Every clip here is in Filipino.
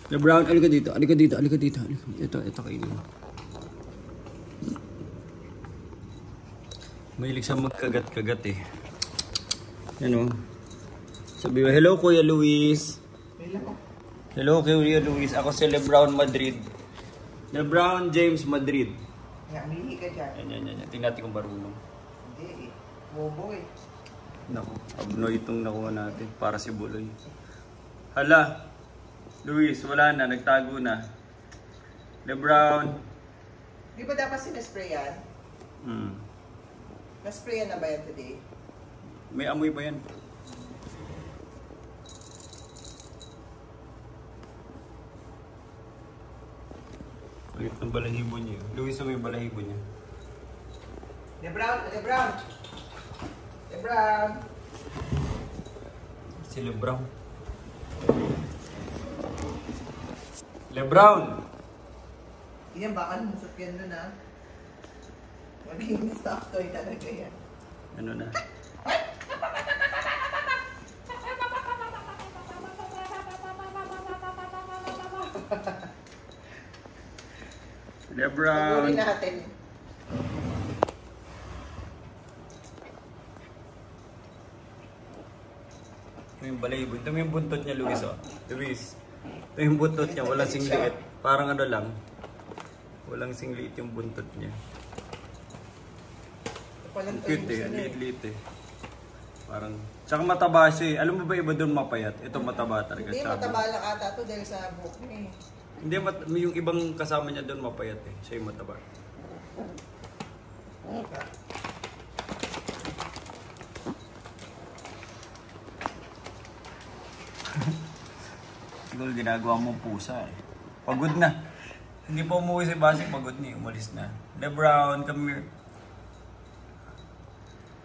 LeBron, alika dito, alika dito, alika dito. Ito kainin mo. Mahilig siya magkagat-kagat eh. Ano? Sabi mo, hello Kuya Luis. Hello Kuya Luis. Ako si LeBron Madrid. LeBron James Madrid. Mili ka dyan. Yan. Tingnan natin kung marunong. Hindi eh. Bobo eh. Naku, abnoy itong nakuha natin. Para si Buloy. Hala. Luis, wala na. Nagtago na. LeBron. Di ba dapat sinasprayan? Nasprayan na ba yan today? May amoy ba yan? Kulit ng balahibo niya. Luis, may balahibo niya. LeBron! Si LeBron. LeBron! Yan, baka lumusot yan doon ha. Maging stock toy talaga yan. Ano na? LeBron! Pagulin natin. Ito yung balahibo. Ito yung buntot niya, Luis. Oh. Luis. Ito yung buntot niya. Walang singliit. Parang ano lang. Walang singliit yung buntot niya. Cute eh. Liit-liit eh. Parang... Tsaka mataba siya eh. Alam mo ba iba doon mapayat? Ito mataba talaga. Hindi, mataba lang ata ito dahil sa buhok niya eh. Hindi, yung ibang kasama niya doon mapayat eh. Siya yung mataba. Siguro ginagawa mong pusa eh. Pagod na. Hindi pa umuwi si Basik, pagod niya. Umalis na. LeBron, come here.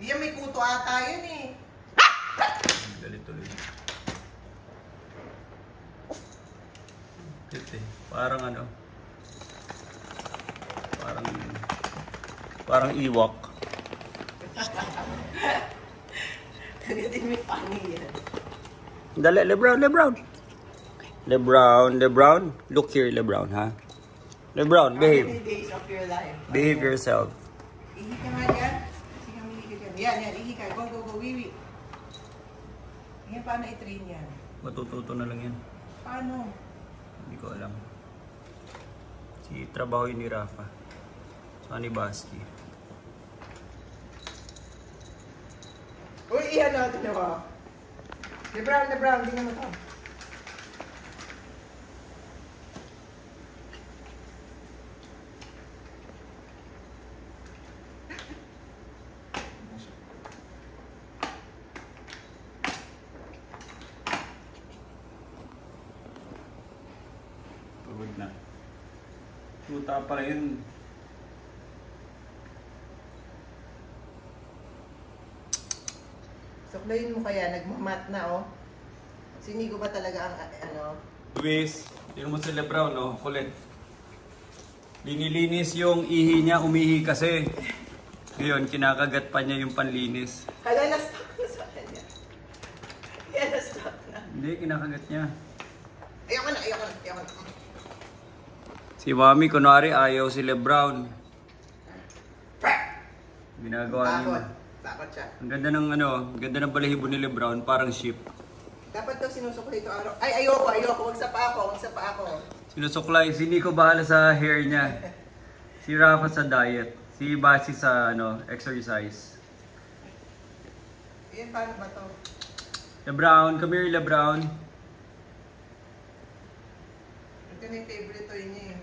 Yan, may kuto ata yun eh. Galit tuloy. Cute eh. Parang ano. Parang iwak. Kagatin may funny yan. Dali, LeBron. Look here, LeBron, ha? LeBron, behave. How many days of your life? Behave yourself. Ihi ka nga dyan. Sige, mili ka dyan. Yan, ihi ka. Go, wiwi. Yan, paano i-train yan? Matututo na lang yan. Paano? Hindi ko alam. Si trabaho yun ni Rafa. So, ni Baski. Uy, iyan natin na ba? LeBron, hindi naman ito. Pagod na. Tuta pala yun. Suklayin mo kaya, nagmamat na oh. Sinigo ba talaga ang ano? Luis, yun mo si LeBron, no? Kulit. Linilinis yung ihi niya, umihi kasi. Ngayon, kinakagat pa niya yung panlinis. Hala, na-stuck na sa kanya. Yan, na-stuck na. Hindi, kinakagat niya. Ayoko na. Si Mami, kunwari, ayaw si LeBron. Ginagawa niya. Takot siya. Ang ganda ng balahibo ni LeBron, parang sheep. Dapat daw sinusuklay ito araw. Ay, ayoko. Wag sa pa ako. Sinusuklay, si Nico bahala sa hair niya. Si Rafa sa diet. Si Basi sa exercise. Yan, paano ba to? LeBron, come here LeBron. Ito na yung favorite toy niya eh.